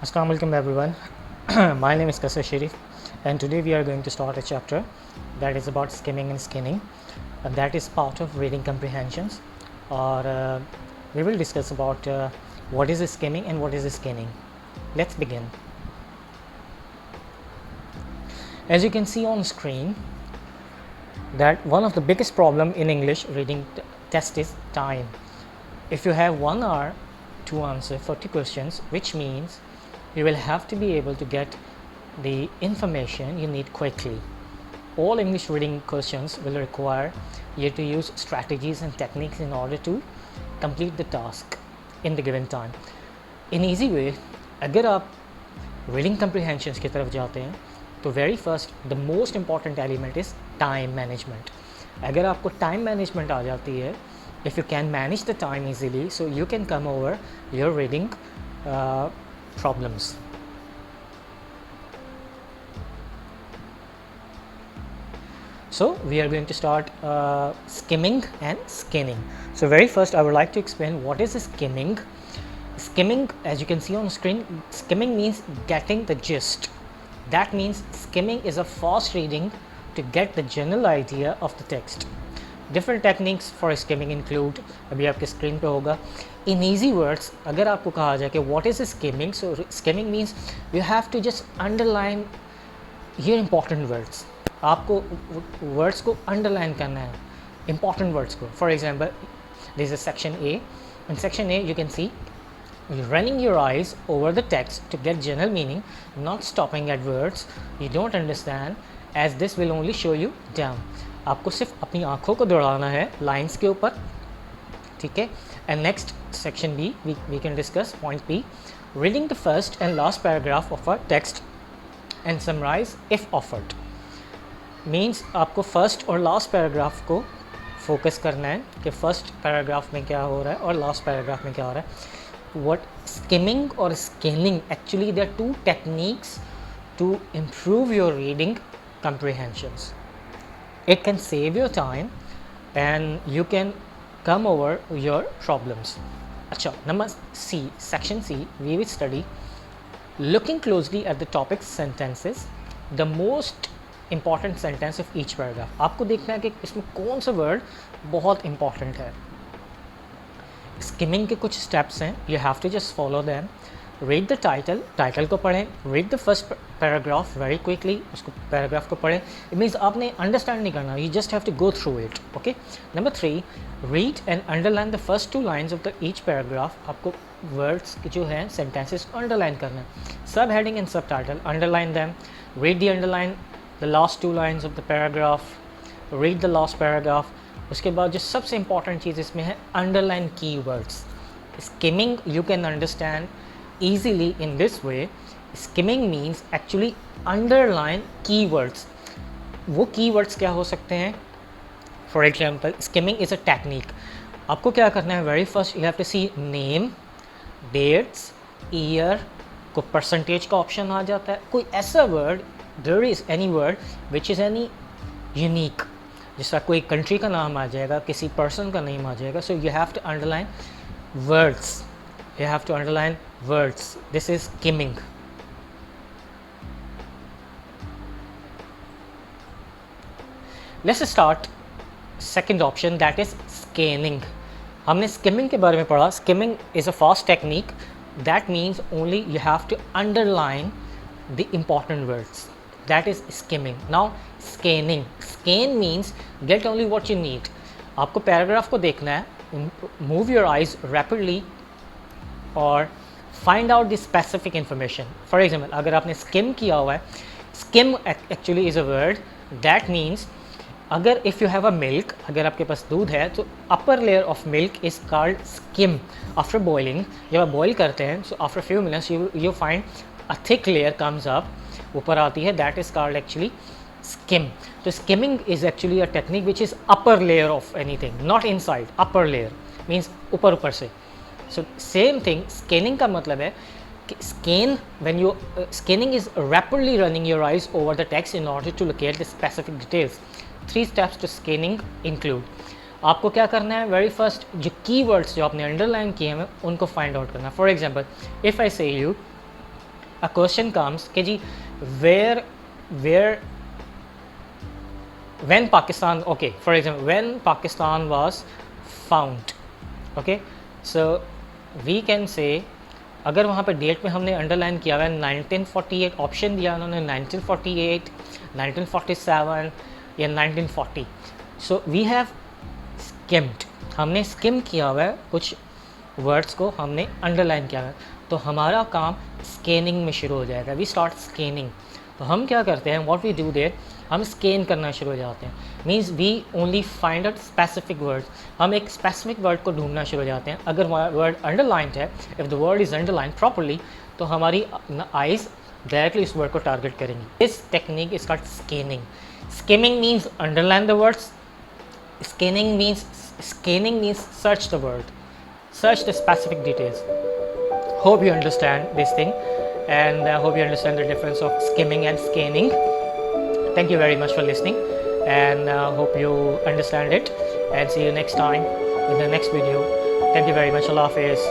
Assalamu alaikum everyone. My name is Kasar Sharif, and today we are going to start a chapter that is about skimming and skinning, and that is part of reading comprehensions. Or we will discuss about what is skimming and what is skinning. Let's begin. As you can see on screen, that one of the biggest problem in English reading test is time. If you have 1 hour to answer 40 questions, which means you will have to be able to get the information you need quickly. All English reading questions will require you to use strategies and techniques in order to complete the task in the given time. In easy way, अगर आप reading comprehensions की तरफ जाते हैं तो very first the most important element is time management. अगर आपको time management आ जाती है, if you can manage the time easily, so you can come over your reading problems. So we are going to start skimming and skinning. So very first I would like to explain what is skimming. Skimming, as you can see on screen, skimming means getting the gist. That means skimming is a fast reading to get the general idea of the text. Different techniques for skimming include, अभी आपके screen पे होगा. In easy words, अगर आपको कहा जाए कि what is skimming, so skimming means you have to just underline your important words. आपको words को underline करना है, important words को. For example, this is section A. In section A, you can see running your eyes over the text to get general meaning, not stopping at words you don't understand, as this will only show you down. आपको सिर्फ अपनी आँखों को दौड़ाना है lines के ऊपर, ठीक है. And next section B, we can discuss point B, reading the first and last paragraph of a text and summarise if offered. Means आपको फर्स्ट और लास्ट पैराग्राफ को फोकस करना है कि फर्स्ट पैराग्राफ में क्या हो रहा है और लास्ट पैराग्राफ में क्या हो रहा है. What skimming or scanning, actually there are two techniques to improve your reading comprehensions. It can save your time and you can come over your problems. अच्छा, number C, section C, we will study looking closely at the topic sentences, the most important sentence of each paragraph. आपको देखना है कि इसमें कौन सा word बहुत important है. स्किमिंग के कुछ स्टेप्स हैं, you have to just follow them. Read the title को पढ़ें. Read the first paragraph very quickly, उसको पैराग्राफ को पढ़ें. इट मीन्स आपने अंडरस्टैंड नहीं करना, you just have to go through it. Okay. Number 3, read and underline the first 2 lines of the each paragraph. आपको words जो हैं सेंटेंसेस को अंडरलाइन करना है. Subheading and subtitle underline them. Read the underline the last 2 lines of the paragraph. Read the last paragraph. उसके बाद जो सबसे इंपॉर्टेंट चीज़ इसमें है underline key words. Skimming you can understand easily in this way. Skimming means actually underline key words. वो key words क्या हो सकते हैं? For example, skimming is a technique. आपको क्या करना है? Very first you have to see name, dates, year, को परसेंटेज का ऑप्शन आ जाता है. कोई ऐसा word, there is any word which is any unique, जिसका कोई कंट्री का नाम आ जाएगा, किसी पर्सन का नेम आ जाएगा. So you have to underline words, you have to underline words. This is skimming. Let's start second option, that is scanning. हमने skimming के बारे में पढ़ा. Skimming is a fast technique. That means only you have to underline the important words. That is skimming. Now scanning. Scan means get only what you need. आपको paragraph को देखना है, move your eyes rapidly और find out the specific information. For example, अगर आपने skim किया हुआ है, skim actually is a word that means अगर if you have a milk, अगर आपके पास दूध है तो upper layer of milk is called skim. After boiling, जब आप boil करते हैं, so after few minutes you find a thick layer comes up, ऊपर आती है, that is called actually skim. So skimming is actually a technique which is upper layer of anything, not inside. Upper layer means ऊपर ऊपर से. So same thing, scanning का मतलब है कि scan, when you scanning is rapidly running your eyes over the text in order to locate the specific details. 3 steps to scanning include. आपको क्या करना है? वेरी फर्स्ट जो कीवर्ड्स जो आपने अंडरलाइन किए हैं उनको फाइंड आउट करना. फॉर एग्जांपल, इफ़ आई से यू a question comes कि जी where when Pakistan, okay, for example, when Pakistan was found, okay, so we can say अगर वहाँ पे डेट में हमने अंडरलाइन किया हुआ है 1948, ऑप्शन दिया उन्होंने 1948, 1947 या 1940, सो वी हैव स्किम्ड, हमने स्किम किया हुआ है कुछ वर्ड्स को, हमने अंडरलाइन किया हुआ है, तो हमारा काम स्कैनिंग में शुरू हो जाएगा। We start scanning. तो हम क्या करते हैं, व्हाट वी डू देयर, हम स्कैन करना शुरू हो जाते हैं। Means we only find out specific words, हम एक स्पेसिफिक वर्ड को ढूंढना शुरू हो जाते हैं। अगर वर्ड अंडरलाइंड है, if the word is underlined properly, तो हमारी आइज़ डायरेक्टली इस वर्ड को टारगेट करेंगी। This technique is called scanning. Skimming means underline the words, scanning means search the word, search the specific details. Hope you understand this thing, and I hope you understand the difference of skimming and scanning. Thank you very much for listening, and hope you understand it, and see you next time with the next video. Thank you very much. Allah Hafiz.